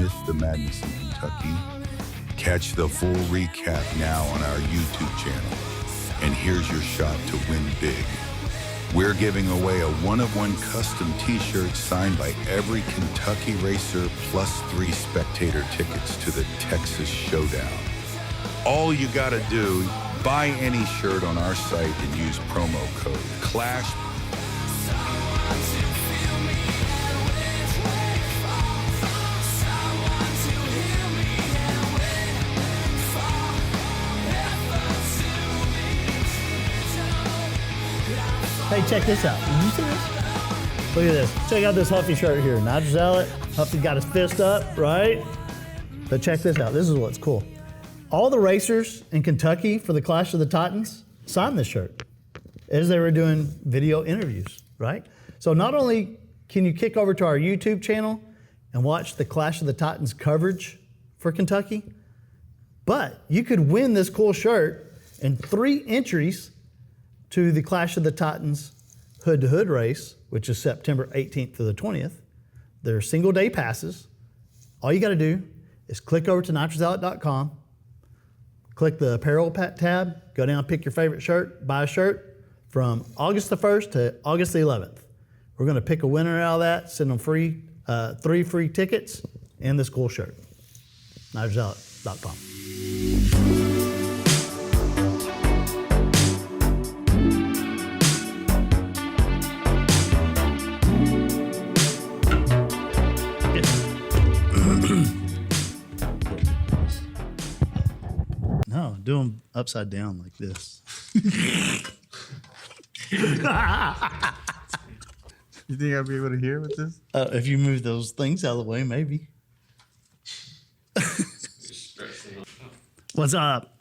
missed the madness in Kentucky, catch the full recap now on our YouTube channel. And here's your shot to win big. We're giving away a one-of-one custom t-shirt signed by every Kentucky racer plus 3 spectator tickets to the Texas Showdown. All you gotta do, buy any shirt on our site and use promo code CLASH. Hey, check this out. Did you see this? Look at this. Check out this Huffy shirt here. Nitrous outlet. Huffy got his fist up, right? But check this out. This is what's cool. All the racers in Kentucky for the Clash of the Titans signed this shirt as they were doing video interviews, right? So not only can you kick over to our YouTube channel and watch the Clash of the Titans coverage for Kentucky, but you could win this cool shirt and 3 entries to the Clash of the Titans hood-to-hood race, which is September 18th to the 20th. They're single-day passes. All you got to do is click over to nitrousoutlet.com, click the apparel tab, go down, pick your favorite shirt, buy a shirt from August the 1st to August the 11th. We're going to pick a winner out of that, send them 3 free tickets and this cool shirt. nitrousoutlet.com. No, do them upside down like this. You think I'll be able to hear with this? If you move those things out of the way, maybe. What's up?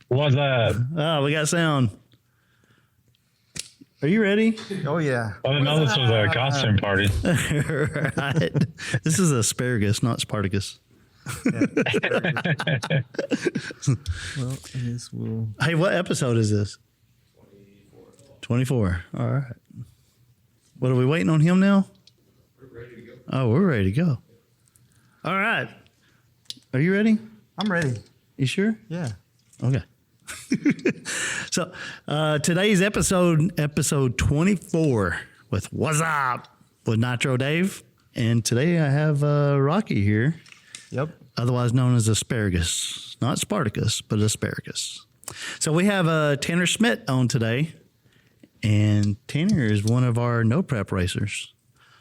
What's that? Oh, we got sound. Are you ready? Oh, yeah. I didn't know this was a costume party. Right. This is Asparagus, not Spartacus. Well, I guess we'll... Hey, what episode is this? 24. All right. What, are we waiting on him now? We're ready to go. Oh, we're ready to go. All right. Are you ready? I'm ready. You sure? Yeah. Okay. So today's episode 24 with WAZZUP with Nitro Dave. And today I have Rocky here. Yep. Otherwise known as Asparagus. Not Spartacus, but Asparagus. So we have Tanner Schmidt on today. And Tanner is one of our no prep racers.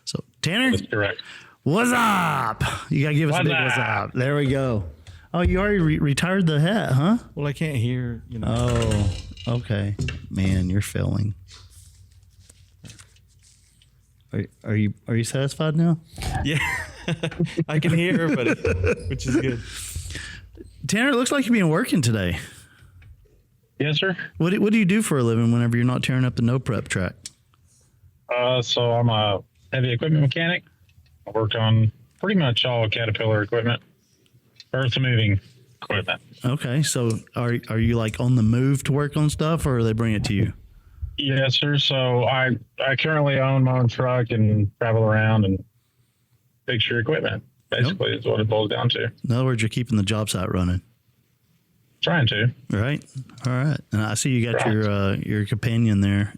So Tanner, That's correct. what's up? You got to give us a big what's up. There we go. Oh, you already retired the hat, huh? Well, I can't hear, you know. Oh, okay. Man, you're failing. Are you satisfied now? Yeah. I can hear, but which is good. Tanner, it looks like you've been working today. Yes, sir. What do you do for a living whenever you're not tearing up the no prep track? So I'm a heavy equipment mechanic. I work on pretty much all Caterpillar equipment, earth moving equipment. Okay, so are you like on the move to work on stuff, or they bring it to you? Yes, sir. So I currently own my own truck and travel around and fix your equipment. Basically, is what it boils down to. In other words, you're keeping the job site running. Trying to. Right. All right. And I see you got your companion there.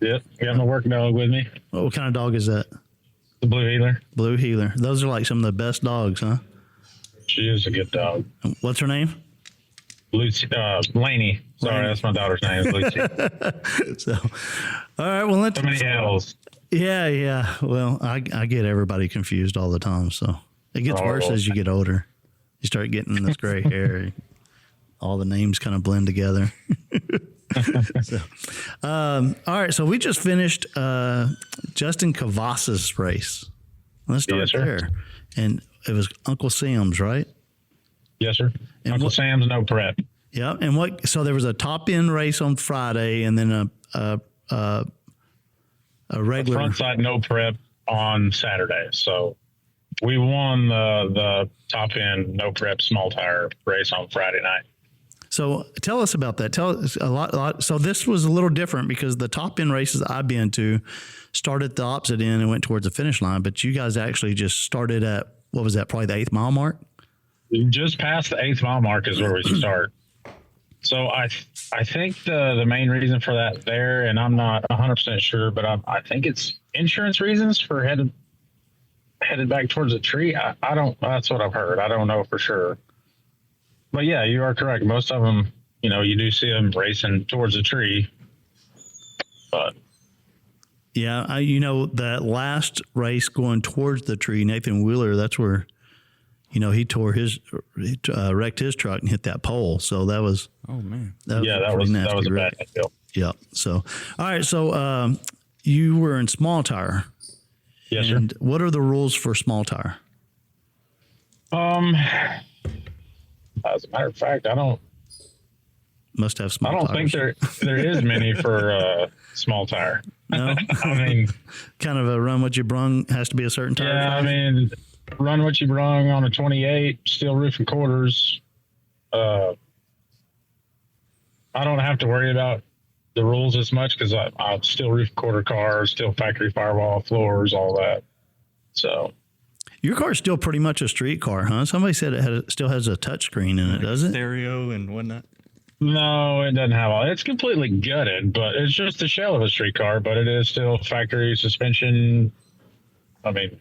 Yep. Got my work dog with me. What kind of dog is that? The blue healer. Blue healer. Those are like some of the best dogs, huh? She is a good dog. What's her name? Lucy, Laney. Sorry, that's my daughter's name. Lucy. So, all right. Well, let's. So many L's. Yeah. Well, I get everybody confused all the time. So it gets worse well. as you get older. You start getting this gray hair. All the names kind of blend together. So, all right. So we just finished Justin Cavas's race. Let's start there. And it was Uncle Sam's, right? Yes, sir. And Uncle Sam's no prep. Yeah. And so there was a top end race on Friday, and then a regular front side no prep on Saturday. So we won the top end no prep small tire race on Friday night. So tell us about that. Tell us a lot. So this was a little different because the top end races I've been to started at the opposite end and went towards the finish line, but you guys actually just started at what was that? Probably the 8th mile mark. Just past the 8th mile mark is where we start. So I think the main reason for that there, and I'm not 100% sure, but I think it's insurance reasons for headed back towards the tree. I don't. That's what I've heard. I don't know for sure. But yeah, you are correct. Most of them, you do see them racing towards the tree. But yeah, that last race going towards the tree, Nathan Wheeler, that's where, he wrecked his truck and hit that pole. So that was, Oh man. that was a bad deal. Yeah. So, all right. So, you were in small tire. Yes, and sir. what are the rules for small tire? As a matter of fact, I don't Tires. think there is many for small tire. No, I mean, kind of a run what you brung has to be a certain tire. yeah, I mean, run what you brung on a 28, steel roof and quarters. I don't have to worry about the rules as much because I still roof quarter cars, still factory firewall floors, all that. So Your car's still pretty much a street car, huh? Somebody said it still has a touchscreen in it, does it? Stereo and whatnot. no, it doesn't have all. It's completely gutted, but it's just a shell of a street car. But it is still factory suspension. I mean,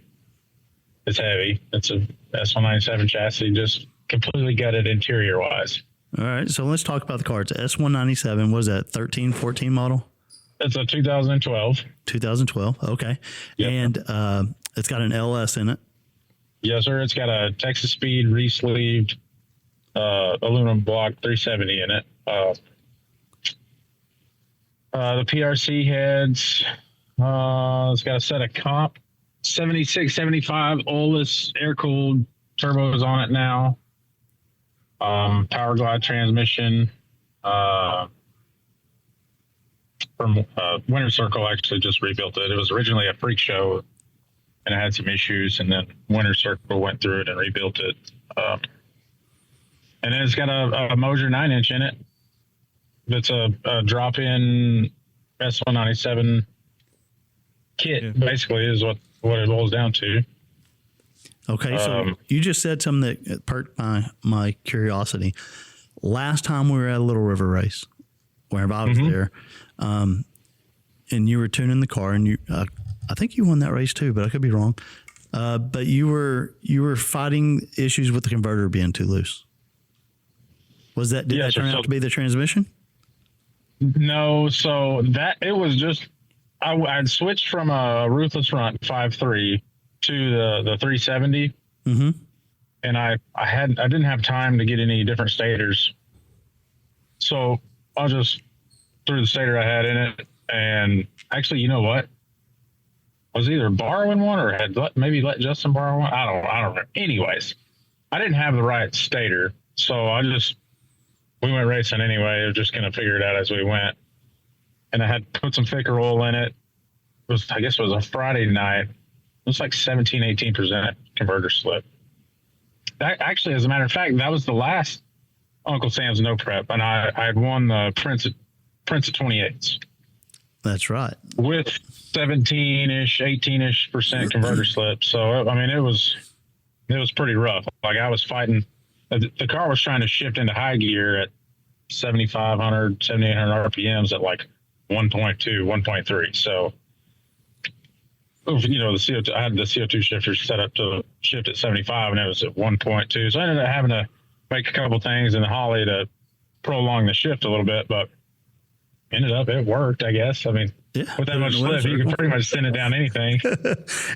it's heavy. It's a S197 chassis, just completely gutted interior wise. All right, so let's talk about the car. It's a S197. What is that, 13, 14 model? It's a 2012. 2012, okay. Yep. And it's got an LS in it. Yes, sir. It's got a Texas Speed re-sleeved aluminum block 370 in it. The PRC heads. It's got a set of comp 76, 75 oilless air-cooled turbos on it now. Power glide transmission. From Winter Circle actually just rebuilt it. It was originally a freak show and it had some issues, and then Winter Circle went through it and rebuilt it. And then it's got a Moser 9-inch in it. That's a drop-in S197 kit, basically, is what it boils down to. Okay, so you just said something that perked my curiosity. Last time we were at a Little River race, where I was there, and you were tuning the car, and I think you won that race too, but I could be wrong. But you were fighting issues with the converter being too loose. Did that turn out to be the transmission? No, so it was just I'd switched from a ruthless front 5.3 to the 370, and I didn't have time to get any different stators, so I just threw the stator I had in it. And actually, you know what? I was either borrowing one or had maybe let Justin borrow one. I don't remember. Anyways, I didn't have the right stator, so we went racing anyway. I was just gonna figure it out as we went, and I had put some thicker oil in it. I guess it was a Friday night. It was like 17-18% converter slip. That actually, as a matter of fact, that was the last Uncle Sam's no prep, and I had won the Prince of 28s. That's right. With 17-ish, 18-ish% converter slip. So I mean, it was pretty rough. Like I was fighting. The car was trying to shift into high gear at 7,500, 7,800 RPMs at like 1.2, 1.3. So, the CO2, I had the CO2 shifter set up to shift at 75 and it was at 1.2. So I ended up having to make a couple things in the Holly to prolong the shift a little bit, but it worked, I guess. I mean, with that much slip, you can pretty much send it down anything.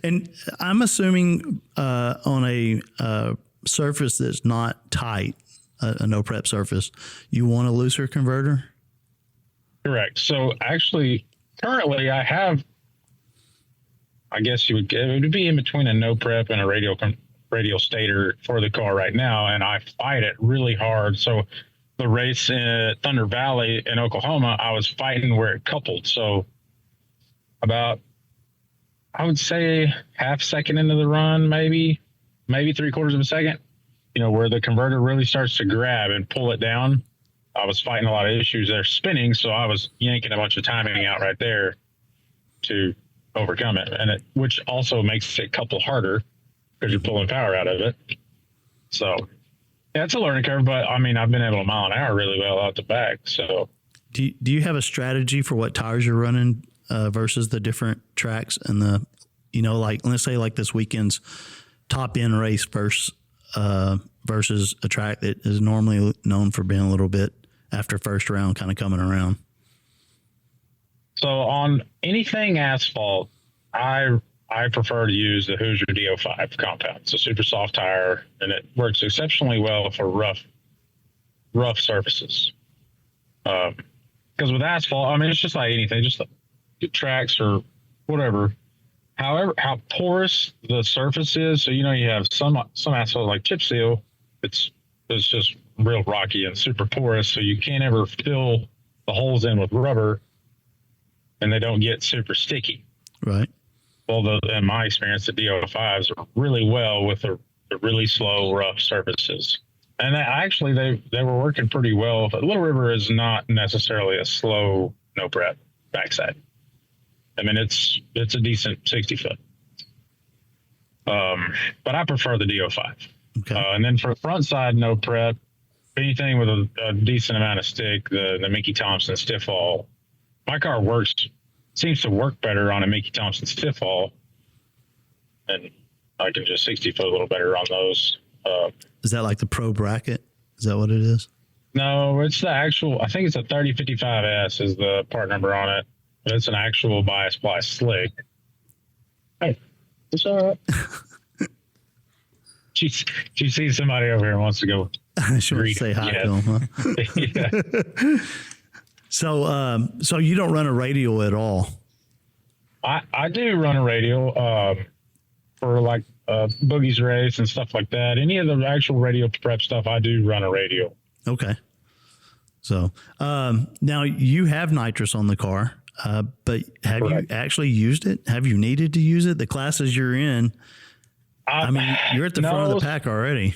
And I'm assuming on a surface that's not tight, a no prep surface, you want a looser converter? Correct. So actually, currently I have, I guess it would be in between a no prep and a radial stator for the car right now, and I fight it really hard. So the race at Thunder Valley in Oklahoma, I was fighting where it coupled. So about, I would say half second into the run, maybe 3/4 of a second, where the converter really starts to grab and pull it down. I was fighting a lot of issues there spinning. So I was yanking a bunch of timing out right there to overcome it. Which also makes it couple harder. because you're pulling power out of it. So yeah, it's a learning curve, but I mean, I've been able to mile an hour really well out the back. So Do you have a strategy for what tires you're running versus the different tracks and the, like let's say like this weekend's top end race versus a track that is normally known for being a little bit after first round kind of coming around? So on anything asphalt, I prefer to use the Hoosier DO5 compound. It's a super soft tire, and it works exceptionally well for rough surfaces. Because with asphalt, I mean, it's just like anything, just like tracks or whatever. However, how porous the surface is, so you have some asphalt like chip seal, it's just real rocky and super porous, so you can't ever fill the holes in with rubber, and they don't get super sticky. Right. Well, in my experience, the DO5s are really well with the really slow, rough surfaces. And they were working pretty well. But Little River is not necessarily a slow, no prep backside. I mean, it's a decent 60 foot. But I prefer the DO5. Okay. And then for front side, no prep, anything with a decent amount of stick, the Mickey Thompson stiff all. My car seems to work better on a Mickey Thompson stiff all, and I can just 60 foot a little better on those. Is that like the pro bracket? Is that what it is? No, it's the actual, I think it's a 3055S is the part number on it. But it's an actual bias ply slick. Hey, it's all right. She sees somebody over here and wants to go. She wants to say hi to them, huh? Yeah. So you don't run a radial at all? I do run a radial for like Boogie's race and stuff like that. Any of the actual radio prep stuff, I do run a radial. Okay. So now you have nitrous on the car, but have Correct. you actually used it? Have you needed to use it? The classes you're in, I mean, you're at the front of the pack already.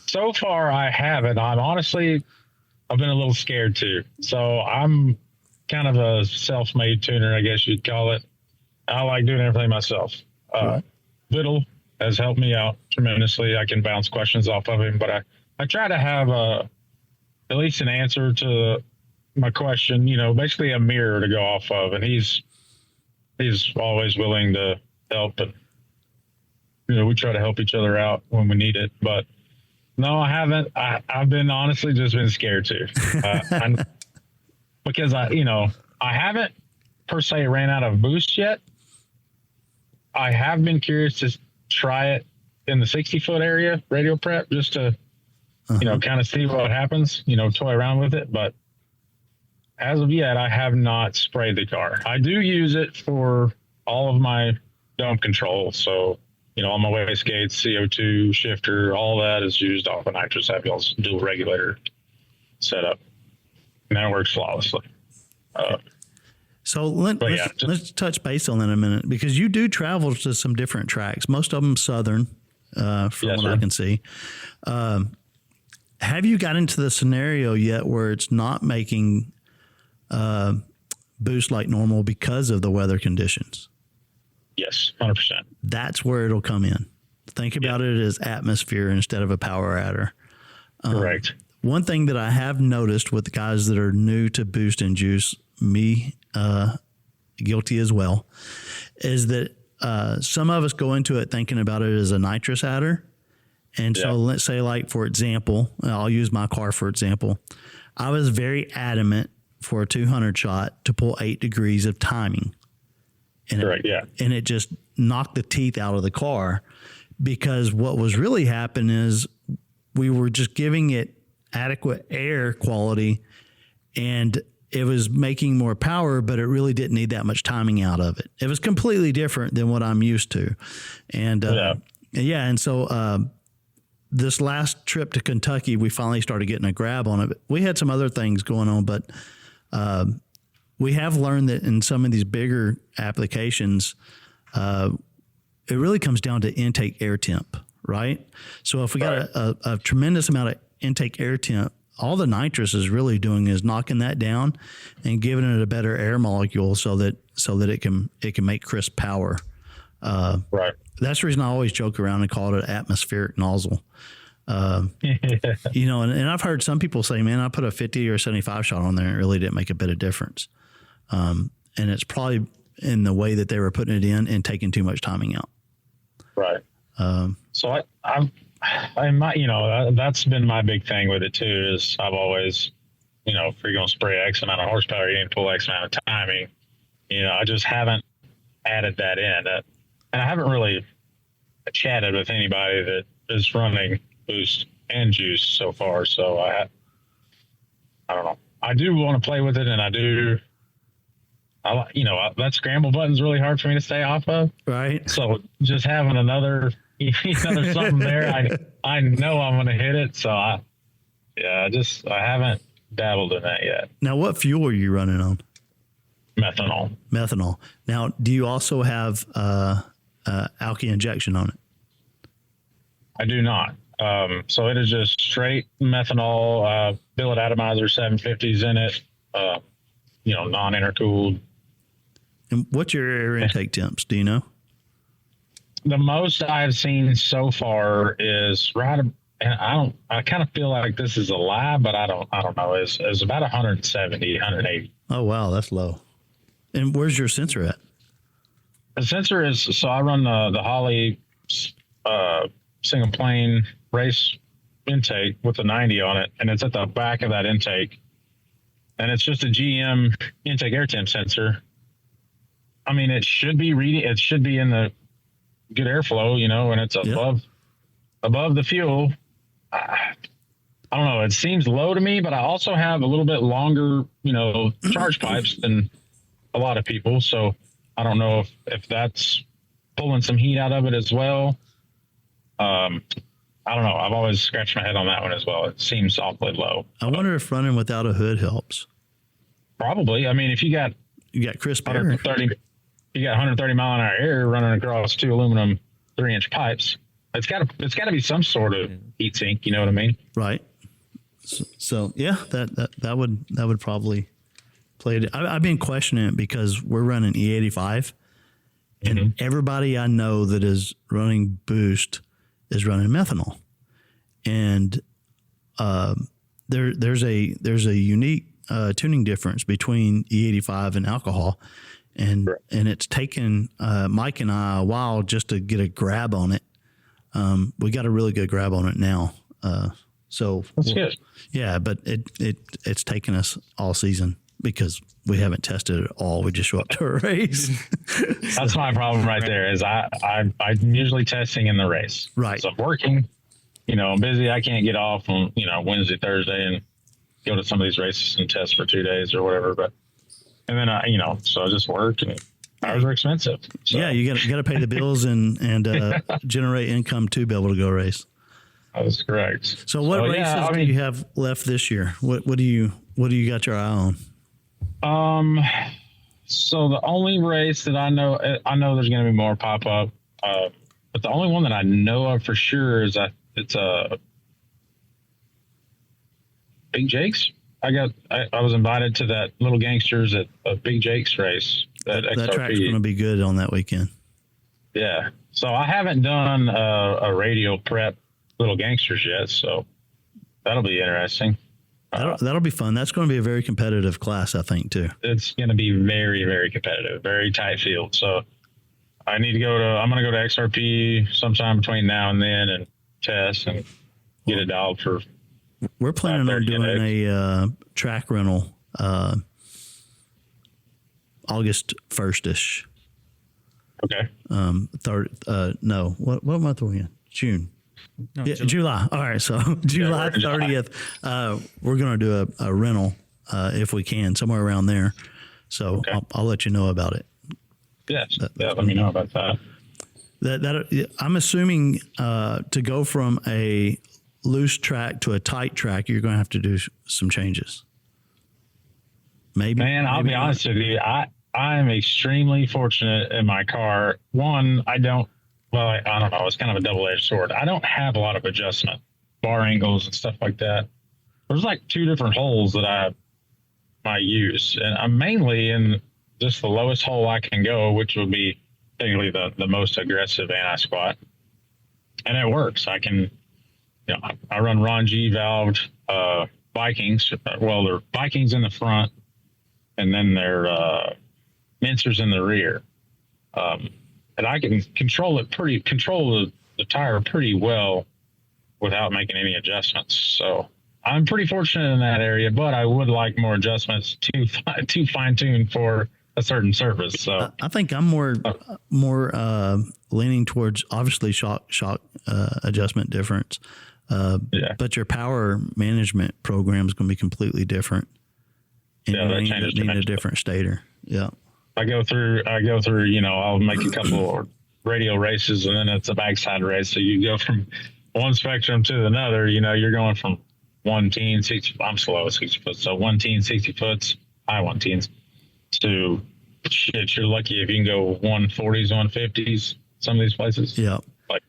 So far, I haven't. I've been a little scared too. So I'm kind of a self-made tuner, I guess you'd call it. I like doing everything myself. Little has helped me out tremendously. I can bounce questions off of him, but I try to have at least an answer to my question, basically a mirror to go off of. And he's always willing to help. And, we try to help each other out when we need it. But no, I haven't. I've been honestly just been scared too. Because I haven't per se ran out of boost yet. I have been curious to try it in the 60 foot area, radial prep, just to, kind of see what happens, toy around with it. But as of yet, I have not sprayed the car. I do use it for all of my dome control. So, all my wastegates, CO2 shifter, all that is used off a Nitrous Avial's dual regulator setup. And that works flawlessly. So let's touch base on that in a minute, because you do travel to some different tracks, most of them Southern, from what I can see. Have you got into the scenario yet where it's not making boost like normal because of the weather conditions? Yes, 100%. That's where it'll come in. Think about it as atmosphere instead of a power adder. Correct. One thing that I have noticed with the guys that are new to boost and juice, me guilty as well, is that some of us go into it thinking about it as a nitrous adder. And so let's say, like, for example, I'll use my car for example. I was very adamant for a 200 shot to pull 8 degrees of timing. And Correct, and it just knocked the teeth out of the car, because what was really happening is we were just giving it adequate air quality and it was making more power, but it really didn't need that much timing out of it. It was completely different than what I'm used to. And and so this last trip to Kentucky, we finally started getting a grab on it. But we had some other things going on, but we have learned that in some of these bigger applications, it really comes down to intake air temp, right? So if we got a tremendous amount of intake air temp, all the nitrous is really doing is knocking that down and giving it a better air molecule so that it can make crisp power. Right. That's the reason I always joke around and call it an atmospheric nozzle. You know, and I've heard some people say, man, I put a 50 or a 75 shot on there and it really didn't make a bit of difference. And it's probably in the way that they were putting it in and taking too much timing out. Right. So I might, you know, that's been my big thing with it too, is I've always, you know, if you're going to spray X amount of horsepower, you need to pull X amount of timing. You know, I just haven't added that in. And I haven't really chatted with anybody that is running boost and juice so far. So I don't know. I do want to play with it, and you know, that scramble button's really hard for me to stay off of. Right. So just having another something there, I know I'm going to hit it. So I haven't dabbled in that yet. Now, what fuel are you running on? Methanol. Now, do you also have alky injection on it? I do not. So it is just straight methanol, billet atomizer 750s in it, you know, non-intercooled. And what's your air intake temps? Do you know? The most I've seen so far is and I kind of feel like this is a lie, but I don't know. Is about 170, 180. Oh, wow. That's low. And where's your sensor at? The sensor is, so I run the Holley single plane race intake with a 90 on it, and it's at the back of that intake, and it's just a GM intake air temp sensor. I mean, it should be in the good airflow, you know, and it's above the fuel. I don't know. It seems low to me, but I also have a little bit longer, you know, charge pipes than a lot of people. So I don't know if that's pulling some heat out of it as well. I don't know. I've always scratched my head on that one as well. It seems awfully low. I wonder if running without a hood helps. Probably. I mean, if you got crisp air. 130 mile an hour air running across two aluminum 3-inch pipes, it's got to be some sort of heat sink. You know what I mean? Right. So yeah, that would probably play it. I've been questioning it because we're running E85, and everybody I know that is running boost is running methanol, and there's a unique tuning difference between E85 and alcohol, and it's taken Mike and I a while just to get a grab on it. We got a really good grab on it now. So that's good. Yeah, but it's taken us all season because we haven't tested it all. We just show up to a race. That's my problem right there. Is I'm usually testing in the race. Right. So I'm working. You know, I'm busy. I can't get off on Wednesday, Thursday, and go to some of these races and test for 2 days or whatever. And then so I just work, and hours are expensive. So. Yeah, you got to pay the bills and generate income to be able to go race. That is correct. So what races do you have left this year? What do you got your eye on? So the only race that I know there's going to be more pop up, but the only one that I know of for sure is it's a Big Jake's. I was invited to that Little Gangsters at a Big Jake's race. That track's going to be good on that weekend. Yeah. So I haven't done a radial prep Little Gangsters yet, so that'll be interesting. That'll be fun. That's going to be a very competitive class, I think, too. It's going to be very, very competitive, very tight field. So I'm going to go to XRP sometime between now and then and test and get a dialed for. We're planning on doing a track rental August 1st-ish. Okay. What month are we in? June. No, yeah, July. All right. So July 30th, we're going to do a rental if we can, somewhere around there. So okay. I'll let you know about it. Yes. Let me know about that. That I'm assuming to go from a loose track to a tight track, you're going to have to do some changes. Maybe. Man, I'll be honest with you. I am extremely fortunate in my car. One, I don't know. It's kind of a double-edged sword. I don't have a lot of adjustment, bar angles and stuff like that. There's like 2 different holes that I use, and I'm mainly in just the lowest hole I can go, which would be technically the most aggressive anti-squat, and it works. I can, I run Ron G valved Vikings. Well, they're Vikings in the front, and then they're Mincers in the rear, and I can control the tire pretty well without making any adjustments. So I'm pretty fortunate in that area, but I would like more adjustments to fine tune for a certain surface. So I think I'm more leaning towards obviously shock adjustment difference. But your power management program is going to be completely different. And that you changes need a different stator. Yeah. I go through, I'll make a couple radio races, and then it's a backside race. So you go from one spectrum to another, you're going from 1 teen, 60, I'm slow at 60 foot. So 1 teen, 60 foots, high 1 teens to shit. You're lucky if you can go 140s, 150s, some of these places. Yeah. Like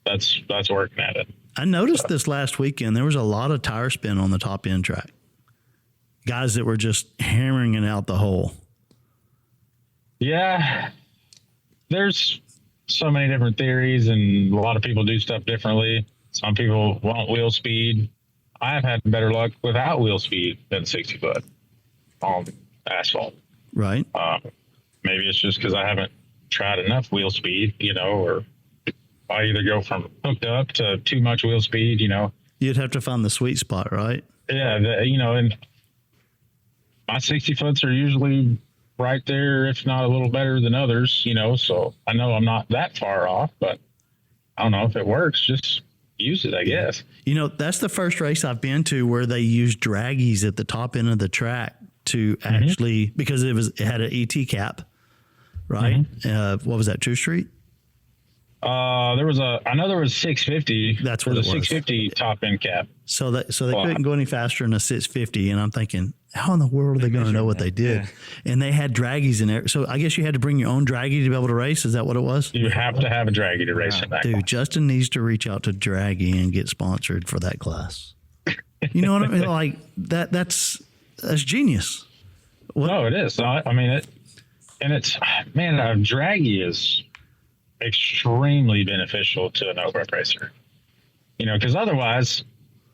that's working at it. I noticed this last weekend, there was a lot of tire spin on the top end track. Guys that were just hammering it out the hole. Yeah. There's so many different theories, and a lot of people do stuff differently. Some people want wheel speed. I've had better luck without wheel speed than 60 foot on asphalt. Right. Maybe it's just because I haven't tried enough wheel speed, or I either go from hooked up to too much wheel speed, You'd have to find the sweet spot, right? Yeah. And my 60 foots are usually right there, if not a little better than others, so I know I'm not that far off, but I don't know if it works. Just use it, I guess. That's the first race I've been to where they used draggies at the top end of the track to actually, because it had an ET cap, right? What was that, 2 Street? I know there was 650. That's what it was. 650 top end cap. So they couldn't go any faster than a 650. And I'm thinking, how in the world are they going to know what they did? Yeah. And they had draggies in there. So I guess you had to bring your own draggie to be able to race. Is that what it was? You have to have a draggie to race in that Dude, class. Justin needs to reach out to Draggie and get sponsored for that class. You know what I mean? Like that's genius. No, it is. I mean, a draggie is extremely beneficial to an over racer, because otherwise,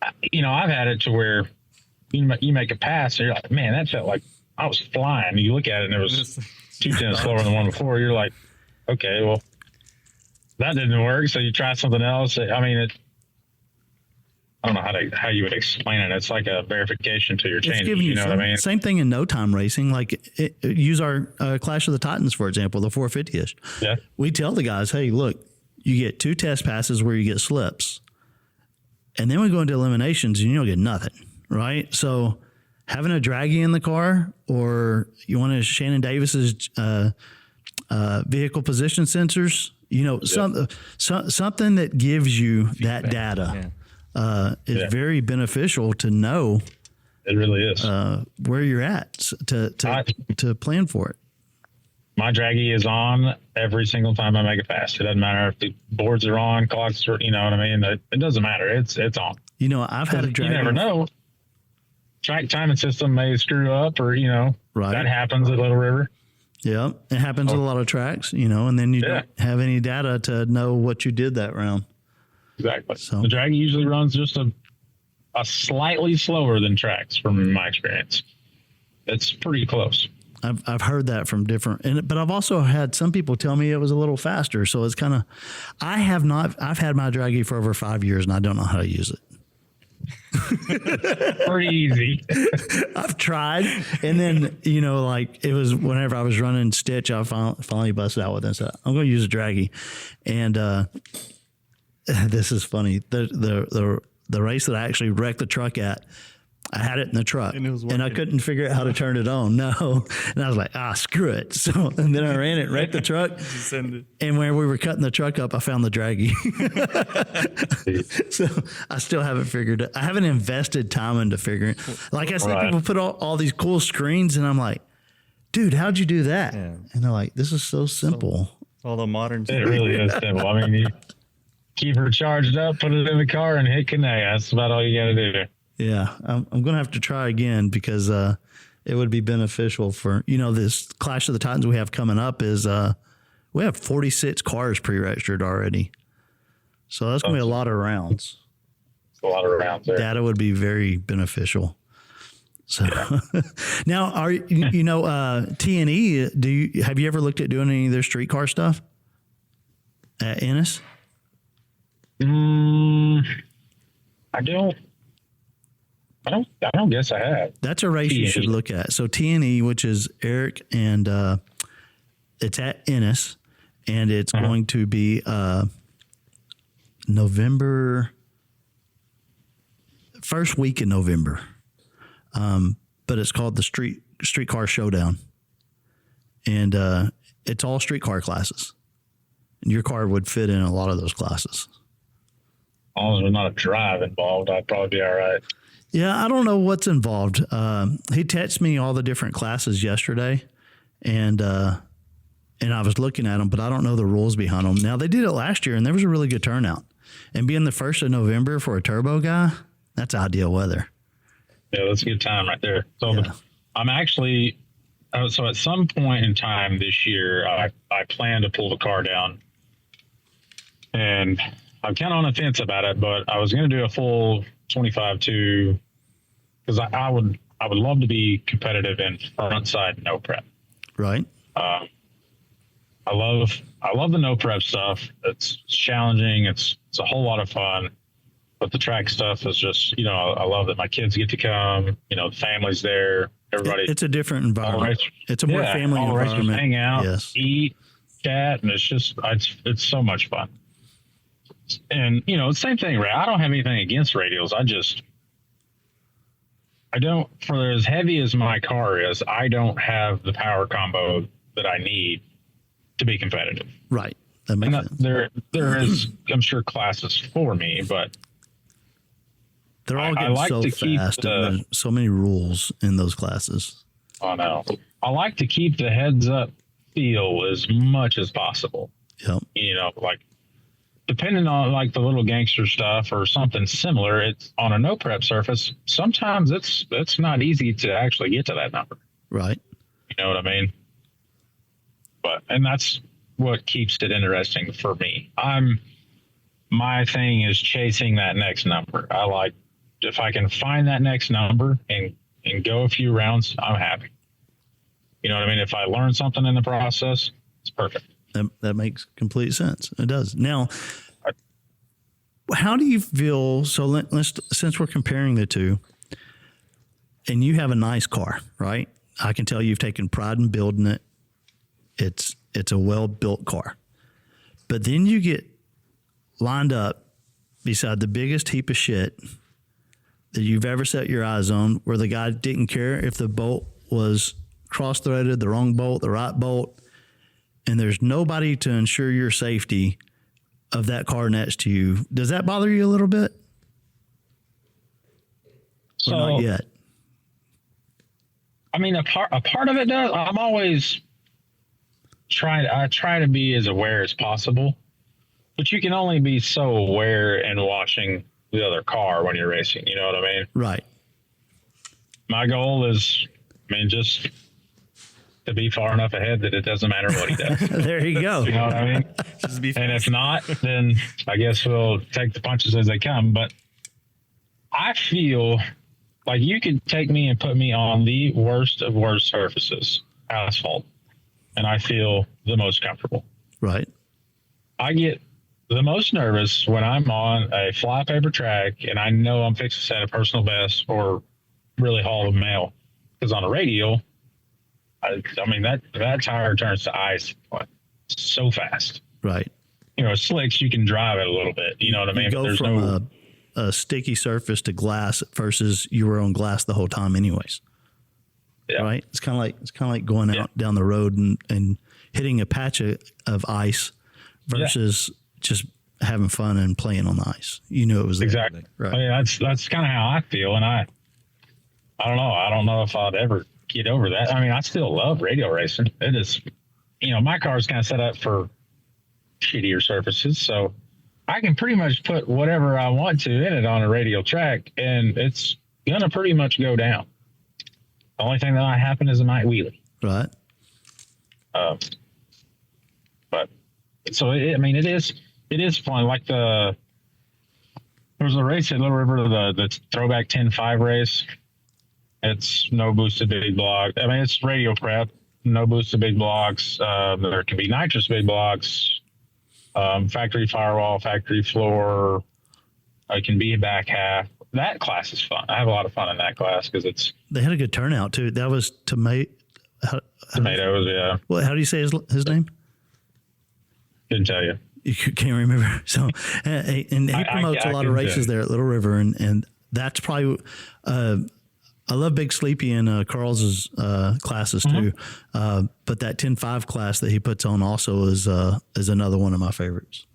I've had it to where you make a pass and you're like, man, that felt like I was flying. You look at it and it was 2 slower than the one before. You're like, okay, well, that didn't work. So you try something else. I mean, I don't know how you would explain it. It's like a verification to your changes. You know what I mean? Same thing in no time racing. Like use our Clash of the Titans, for example, the 450-ish. Yeah. We tell the guys, hey, look, you get 2 test passes where you get slips. And then we go into eliminations and you don't get nothing, right? So having a draggie in the car, or you want to Shannon Davis's vehicle position sensors, something that gives you that data. Is very beneficial to know. It really is where you're at to plan for it. My draggie is on every single time I make a pass. It doesn't matter if the boards are on, clocks are, you know what I mean? It doesn't matter. It's on. I've had a draggie. You never know. Track timing system may screw up, or right. That happens at Little River. Yeah, it happens at a lot of tracks. And then you don't have any data to know what you did that round. Exactly. So the draggie usually runs just a slightly slower than tracks, from my experience. It's pretty close. I've heard that from different, but I've also had some people tell me it was a little faster. So it's kind of, I've had my draggie for over 5 years and I don't know how to use it. Pretty easy. I've tried, and then like it was whenever I was running Stitch, I finally busted out with it and said, I'm going to use a draggie, and this is funny. The race that I actually wrecked the truck at, I had it in the truck and I couldn't figure out how to turn it on. No. And I was like, screw it. So, and then I ran it, wrecked the truck. And when we were cutting the truck up, I found the draggie. So I still haven't figured it. I haven't invested time into figuring it. Like I said, people put all these cool screens and I'm like, dude, how'd you do that? Yeah. And they're like, this is so simple. All the modern stuff. It really is simple. I mean, you keep her charged up, put it in the car and hit connect. That's about all you got to do. Yeah, I'm going to have to try again because it would be beneficial for, this Clash of the Titans we have coming up is We have 46 cars pre-registered already. So that's going to be a lot of rounds. A lot of rounds there. Data would be very beneficial. So now are T&E, have you ever looked at doing any of their streetcar stuff at Ennis? I don't guess I have. That's a race you should look at. So T&E, which is Eric, and it's at Ennis, and it's going to be November, first week in November. But it's called the Streetcar Showdown, and it's all streetcar classes. And your car would fit in a lot of those classes. As long as there's not a drive involved, I'd probably be all right. Yeah, I don't know what's involved. He texted me all the different classes yesterday, and I was looking at them, but I don't know the rules behind them. Now, they did it last year, and there was a really good turnout. And being the 1st of November for a turbo guy, that's ideal weather. Yeah, that's a good time right there. So Yeah. I'm actually, so at some point in time this year, I plan to pull the car down. And I'm kind of on the fence about it, but I was going to do a full 25-2 because I would love to be competitive in front side no prep. Right. I love the no prep stuff. It's challenging. It's a whole lot of fun. But the track stuff is just, I love that my kids get to come, the family's there, everybody. It's a different environment. It's a more family all the racers environment. hang out, Yes. eat, chat, and it's just, it's so much fun. And, same thing, Ray. I don't have anything against radials. I don't, for as heavy as my car is, I don't have the power combo that I need to be competitive. Right. That makes sense. There is, I'm sure, classes for me, but They're all I getting like so to keep fast, and there's so many rules in those classes. I know. I like to keep the heads up feel as much as possible. Yep. Like depending on like the little gangster stuff or something similar, it's on a no prep surface. Sometimes it's not easy to actually get to that number. Right. You know what I mean? And that's what keeps it interesting for me. My thing is chasing that next number. I like, if I can find that next number and go a few rounds, I'm happy. You know what I mean? If I learn something in the process, it's perfect. That makes complete sense. It does. Now, how do you feel? So let's, since we're comparing the two, and you have a nice car, right? I can tell you've taken pride in building it. It's a well-built car. But then you get lined up beside the biggest heap of shit that you've ever set your eyes on, where the guy didn't care if the bolt was cross-threaded, the wrong bolt, the right bolt, and there's nobody to ensure your safety of that car next to you. Does that bother you a little bit? So, or not yet? I mean, a part of it does. I'm always I try to be as aware as possible, but you can only be so aware and watching the other car when you're racing. You know what I mean? Right. My goal is, just to be far enough ahead that it doesn't matter what he does. There you go. You know what I mean? And if not, then I guess we'll take the punches as they come. But I feel like you could take me and put me on the worst of worst surfaces, asphalt, and I feel the most comfortable. Right. I get the most nervous when I'm on a flypaper track and I know I'm fixing to set a personal best or really haul a mail. Because on a radial, I mean, that tire turns to ice so fast. Right. Slicks, you can drive it a little bit. You know what I mean? You go from a sticky surface to glass versus you were on glass the whole time anyways. Yeah. Right. It's kind of like going out down the road and hitting a patch of ice versus just having fun and playing on the ice. It was there. Exactly. Right. I mean, that's kind of how I feel. And I don't know. I don't know if I'd ever get over that. I mean, I still love radial racing. It is, my car is kind of set up for shittier surfaces. So I can pretty much put whatever I want to in it on a radial track and it's going to pretty much go down. The only thing that might happen is a night wheelie. Right. But so it is fun. Like there was a race at Little River, the throwback 10.5 race. It's no boosted big block. I mean, it's radio prep, no boosted big blocks. There can be nitrous big blocks, factory firewall, factory floor. It can be a back half. That class is fun. I have a lot of fun in that class because they had a good turnout too. That was tomatoes. Yeah. Well, how do you say his name? Couldn't tell you. You can't remember. So, and he promotes a lot of races there at Little River, and that's probably. I love Big Sleepy in Carl's classes too, but that 10.5 class that he puts on also is another one of my favorites.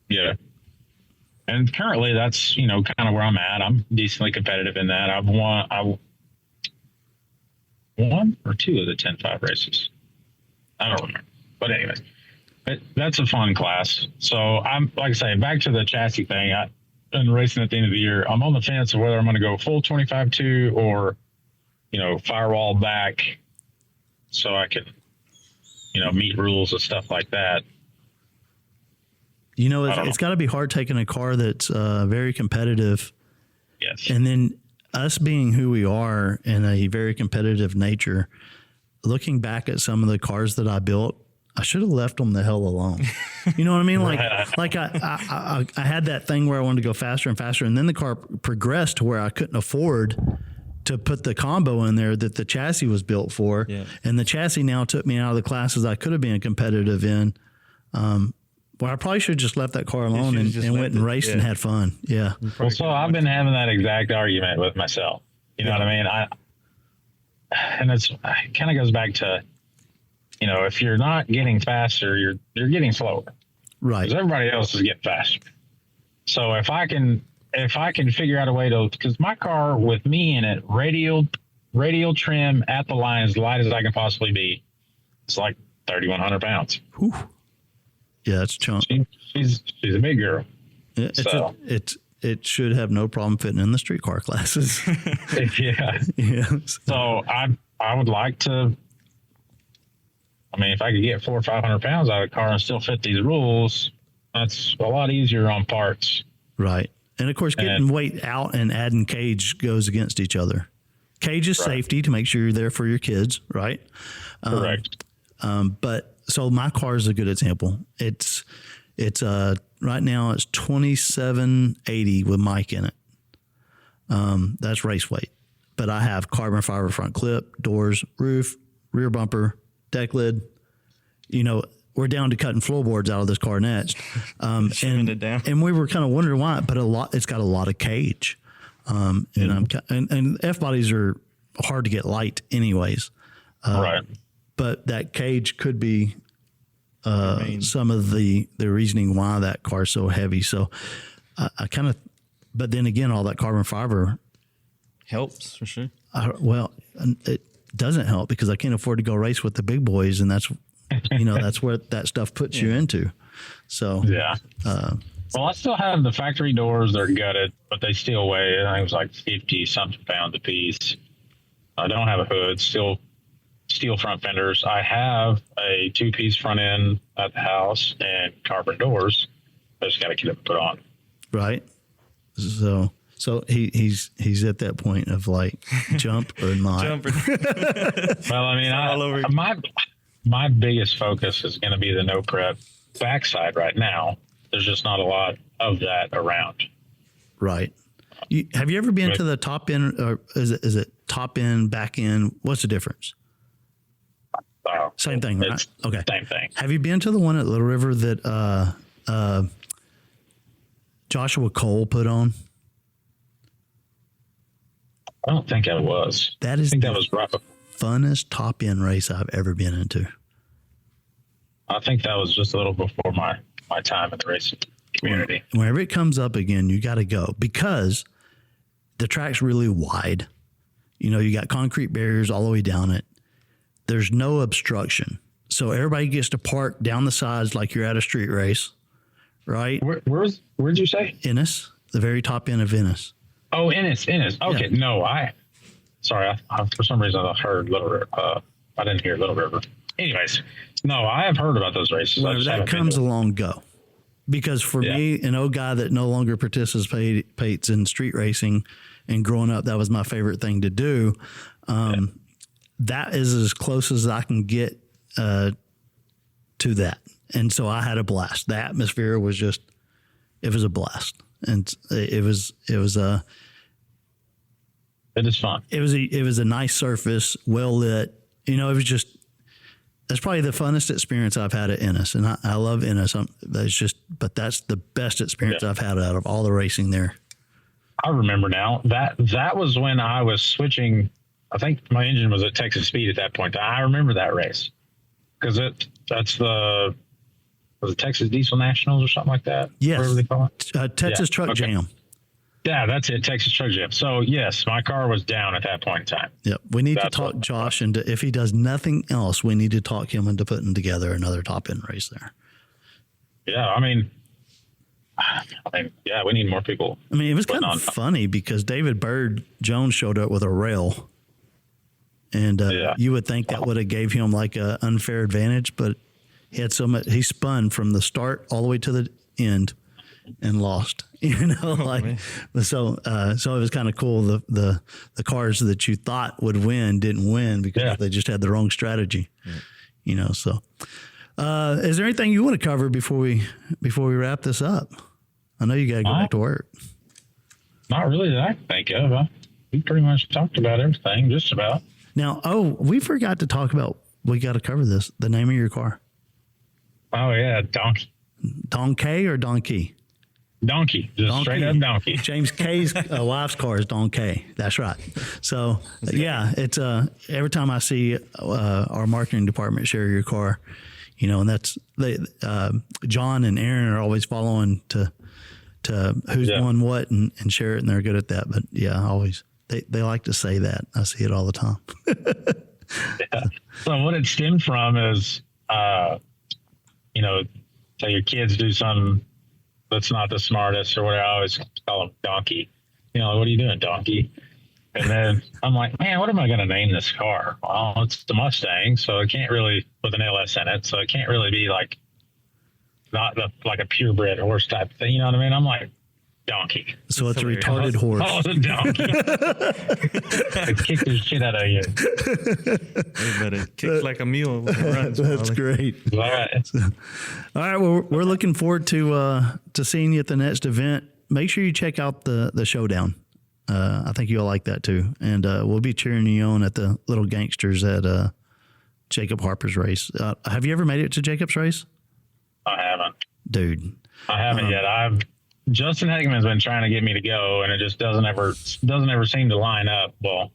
Yeah, and currently that's kind of where I'm at. I'm decently competitive in that. I've won one or two of the 10.5 races. I don't remember, but anyway, that's a fun class. So I'm like I say, back to the chassis thing. And racing at the end of the year, I'm on the fence of whether I'm going to go full 25.2 or, firewall back so I can, meet rules and stuff like that. It's got to be hard taking a car that's very competitive. Yes. And then us being who we are in a very competitive nature, looking back at some of the cars that I built, I should have left them the hell alone. You know what I mean? Like I had that thing where I wanted to go faster and faster, and then the car progressed to where I couldn't afford to put the combo in there that the chassis was built for. Yeah. And the chassis now took me out of the classes I could have been competitive in. Well, I probably should have just left that car alone and went and raced and had fun. Yeah. Well, so I've been having that exact argument with myself. You know what I mean? And it kind of goes back to, if you're not getting faster, you're getting slower. Right. Because everybody else is getting faster. So if I can figure out a way because my car with me in it, radial trim at the line, as light as I can possibly be, it's like 3,100 pounds. Whew. Yeah, that's a chunk. She's a big girl. Yeah, it should have no problem fitting in the street car classes. Yeah. Yeah. So I would like to. I mean, if I could get 400 or 500 pounds out of the car and still fit these rules, that's a lot easier on parts. Right. And of course, getting weight out and adding cage goes against each other. Cage is safety to make sure you're there for your kids, right? Correct. But so my car is a good example. It's right now it's 2780 with Mike in it. That's race weight. But I have carbon fiber front clip, doors, roof, rear bumper, deck lid. We're down to cutting floorboards out of this car next. And we were kind of wondering why, but it's got a lot of cage. And F bodies are hard to get light anyways. Right. But that cage could be some of the reasoning why that car's so heavy. So I kind of, but then again, all that carbon fiber helps for sure. It doesn't help because I can't afford to go race with the big boys, and that's that's where that stuff puts you into. So yeah. Well, I still have the factory doors. They're gutted, but they still weigh. I think it was like 50 something pounds a piece. I don't have a hood. Still steel front fenders. I have a 2-piece front end at the house and carbon doors. I just got to get it put on. Right. So he's at that point of like jump or not. Well, I mean, my biggest focus is going to be the no prep backside right now. There's just not a lot of that around. Right. Have you ever been to the top end, or is it top end, back end? What's the difference? Same thing, right? Okay. Same thing. Have you been to the one at Little River that Joshua Cole put on? I don't think I was. That is that was rough. Funnest top end race I've ever been into. I think that was just a little before my time in the racing community. Whenever it comes up again, you got to go because the track's really wide. You got concrete barriers all the way down it. There's no obstruction. So everybody gets to park down the sides like you're at a street race, right? Where'd you say? Ennis, the very top end of Ennis. Oh, Ennis. Okay. Yeah. No, sorry. I for some reason I heard Little River. I didn't hear Little River. Anyways, No, I have heard about those races. I Whenever just that haven't been comes to them. along, go. Because for me, an old guy that no longer participates in street racing, and growing up, that was my favorite thing to do. That is as close as I can get to that. And so I had a blast. The atmosphere was just, it was a blast. And it was It is fun. it was a nice surface, well lit. You know, it was just, that's probably the funnest experience I've had at Ennis. And I love Ennis. But that's the best experience I've had out of all the racing there. I remember now that was when I was switching. I think my engine was at Texas Speed at that point. I remember that race because that's was it Texas Diesel Nationals or something like that? Yes. Whatever they call it. Texas Truck Jam. Yeah, that's it. Texas Truck Jam. So yes, my car was down at that point in time. Yep. We need to talk Josh into, if he does nothing else, we need to talk him into putting together another top end race there. Yeah. I mean, yeah, we need more people. I mean, it was kind of funny because David Bird Jones showed up with a rail, and you would think that would have gave him like an unfair advantage, but he had so much. He spun from the start all the way to the end and lost. You know, so it was kind of cool. The cars that you thought would win didn't win because they just had the wrong strategy. Yeah. You know, so is there anything you want to cover before we wrap this up? I know you got to go back to work. Not really that I can think of. We pretty much talked about everything, just about. Now, we forgot to talk about, we got to cover this, the name of your car. Oh, yeah, Donkey. Donkey or Donkey? Donkey, just straight up Donkey. James K's wife's car is Donkey. That's right. So, yeah, it's every time I see our marketing department share your car, you know, and that's John and Aaron are always following to who's won what and share it, and they're good at that. But yeah, always they like to say that. I see it all the time. So what it stemmed from is, you know, say your kids do something that's not the smartest or whatever. I always call them Donkey. You know, what are you doing, Donkey? And then I'm like, man, what am I going to name this car? Well, it's the Mustang, so it can't really, with an LS in it, so it can't really be like like a purebred horse type thing. You know what I mean? I'm like, Donkey. So it's a retarded horse. Oh, it's a donkey. It kicked the shit out of you. But it kicks like a mule when it runs. That's great. All right. All right. Well, we're looking forward to seeing you at the next event. Make sure you check out the showdown. I think you'll like that too. And we'll be cheering you on at the Little Gangsters at Jacob Harper's race. Have you ever made it to Jacob's race? I haven't. Dude. I haven't yet. Justin Hageman's been trying to get me to go, and it just doesn't ever seem to line up. Well,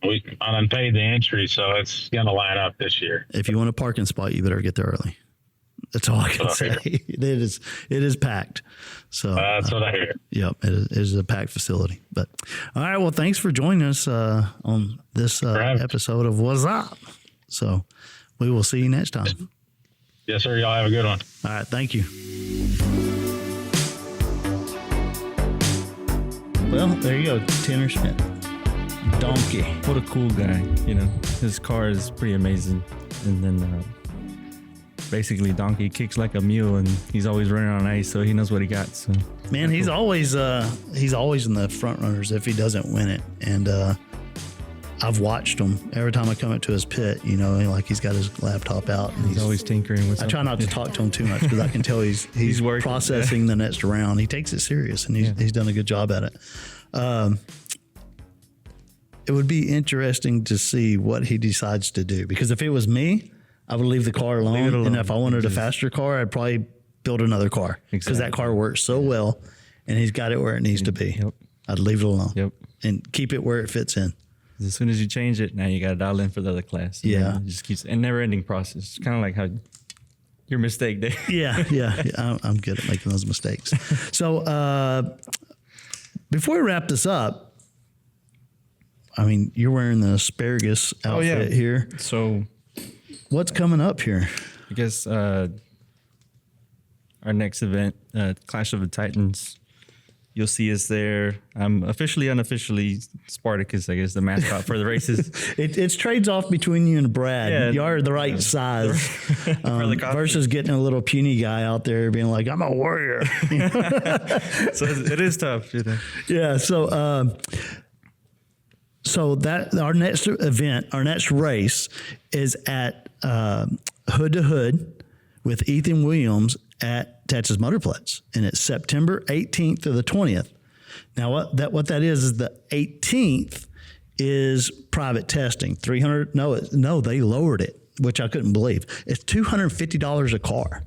I done paid the entry, so it's going to line up this year. If you want a parking spot, you better get there early. That's all I can say. It is packed. So that's what I hear. Yep, it is a packed facility. But all right, well, thanks for joining us on this episode of WAZZUP. So we will see you next time. Yes, sir. Y'all have a good one. All right, thank you. Well, there you go, Tanner Schmidt. Donkey. What a cool guy. You know, his car is pretty amazing. And then basically Donkey kicks like a mule, and he's always running on ice, so he knows what he got. So man, he's always in the front runners if he doesn't win it. And I've watched him every time I come up to his pit, you know, like he's got his laptop out and he's always tinkering with something. I try not to talk to him too much because I can tell he's working, processing the next round. He takes it serious, and he's done a good job at it. It would be interesting to see what he decides to do, because if it was me, I would leave the car alone. And if I wanted a faster car, I'd probably build another car because that car works so well and he's got it where it needs to be. Yep. I'd leave it alone and keep it where it fits in. As soon as you change it, now you got to dial in for the other class. Yeah. It just keeps a never-ending process. It's kind of like how your mistake day. Yeah. I'm good at making those mistakes. So before we wrap this up, I mean, you're wearing the Asparagus outfit here. So what's coming up here? I guess our next event, Clash of the Titans, You'll see us there. I'm unofficially Spartacus, I guess, the mascot for the races. It's trades off between you and Brad. Yeah. You are the right size versus getting a little puny guy out there being like, I'm a warrior. So it is tough. Yeah. So that our next event, our next race is at Hood to Hood with Ethan Williams at Texas Motorplex, and it's September 18th to the 20th. Now, what that is the 18th is private testing. 300. No, they lowered it, which I couldn't believe. It's $250 a car,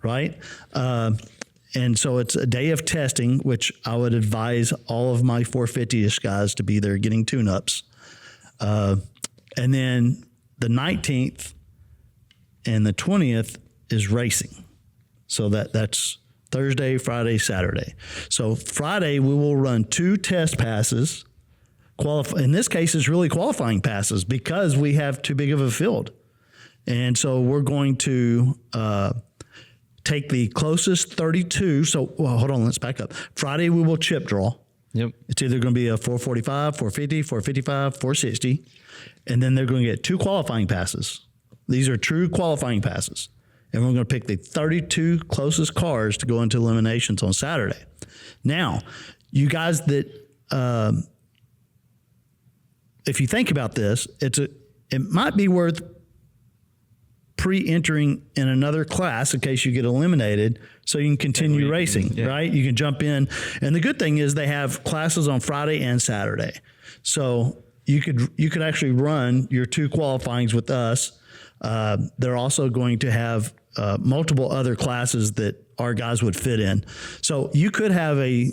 right? And so it's a day of testing, which I would advise all of my 450-ish guys to be there getting tune-ups. And then the 19th and the 20th is racing. So that's Thursday, Friday, Saturday. So Friday, we will run 2 test passes. In this case, it's really qualifying passes because we have too big of a field. And so we're going to take the closest 32. So hold on, let's back up. Friday, we will chip draw. Yep. It's either going to be a 445, 450, 455, 460. And then they're going to get 2 qualifying passes. These are true qualifying passes. And we're going to pick the 32 closest cars to go into eliminations on Saturday. Now, you guys that, if you think about this, it might be worth pre-entering in another class in case you get eliminated so you can continue racing, right? You can jump in. And the good thing is they have classes on Friday and Saturday. So you could actually run your 2 qualifyings with us. They're also going to have multiple other classes that our guys would fit in. So you could have a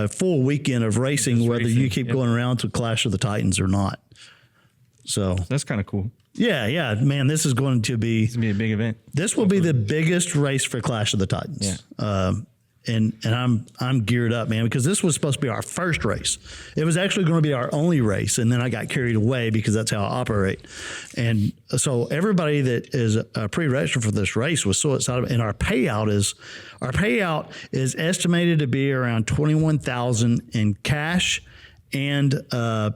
full weekend of racing, whether you keep going around to Clash of the Titans or not. So that's kind of cool. Yeah, man, this is going to be a big event. This will be the biggest race for Clash of the Titans. Yeah. And I'm geared up, man, because this was supposed to be our first race. It was actually going to be our only race, and then I got carried away because that's how I operate. And so everybody that is pre-registered for this race was so excited. And our payout is estimated to be around $21,000 in cash and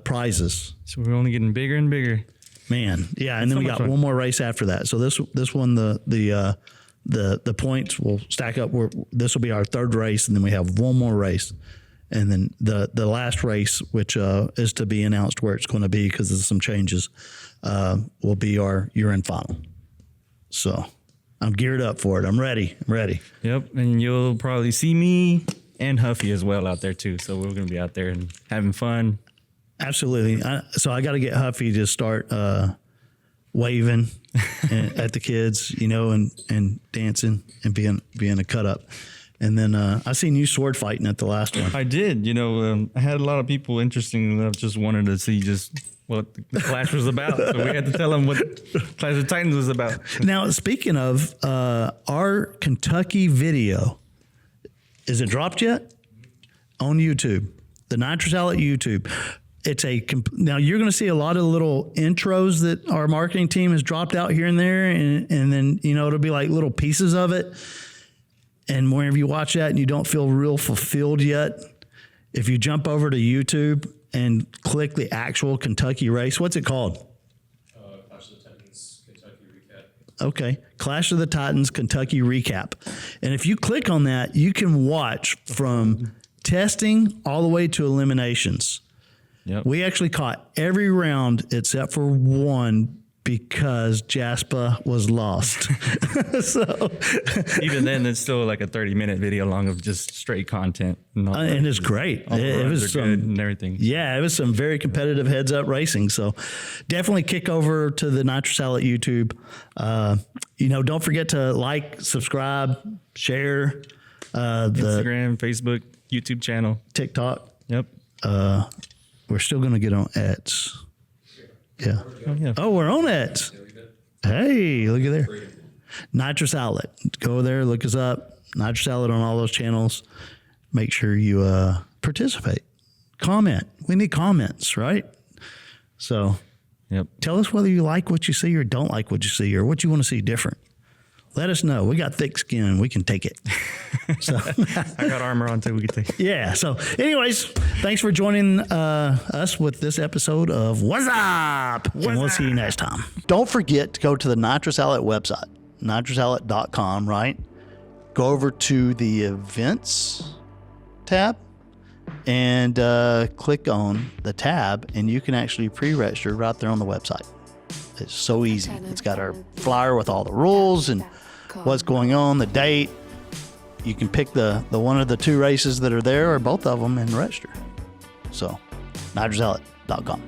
prizes. So we're only getting bigger and bigger. Man, yeah, and then we got one more race after that. So this one, the points will stack up. This will be our 3rd race, and then we have one more race, and then the last race, which is to be announced where it's going to be because of some changes, will be our year-end final. So I'm geared up for it. I'm ready. Yep, and you'll probably see me and Huffy as well out there too. So we're going to be out there and having fun. Absolutely. So I got to get Huffy to start waving at the kids, and dancing and being a cut up. And then I seen you sword fighting at the last one. I did. I had a lot of people interesting enough just wanted to see just what the Clash was about. So we had to tell them what Clash of Titans was about. Now, speaking of our Kentucky video, is it dropped yet? On YouTube, the Nitrous Outlet YouTube. Now you're going to see a lot of little intros that our marketing team has dropped out here and there, and then it'll be like little pieces of it. And whenever you watch that and you don't feel real fulfilled yet, if you jump over to YouTube and click the actual Kentucky race, what's it called? Clash of the Titans Kentucky Recap. Okay, Clash of the Titans Kentucky Recap. And if you click on that, you can watch from testing all the way to eliminations. Yep. We actually caught every round except for one because Jasper was lost. So even then, it's still like a 30-minute video long of just straight content. And it's great. It was good and everything. Yeah, it was some very competitive heads-up racing. So definitely kick over to the Nitrous Outlet YouTube. Don't forget to like, subscribe, share. Instagram, Facebook, YouTube channel. TikTok. Yep. We're still going to get on X. Yeah. Oh, yeah. Oh, we're on X. Hey, look at there. Nitrous Outlet. Go there, look us up. Nitrous Outlet on all those channels. Make sure you participate. Comment. We need comments, right? So Yep. tell us whether you like what you see or don't like what you see or what you want to see different. let us know. We got thick skin. We can take it. So I got armor on too. We could take. yeah. So anyways, thanks for joining us with this episode of WAZZUP. And we'll see you next time. Don't forget to go to the Nitrous Outlet website, nitrousoutlet.com, right? Go over to the events tab and click on the tab, and you can actually pre-register right there on the website. It's so easy. It's got our flyer with all the rules and what's going on, the date. You can pick the one of the two races that are there or both of them and register. So, nitrousoutlet.com.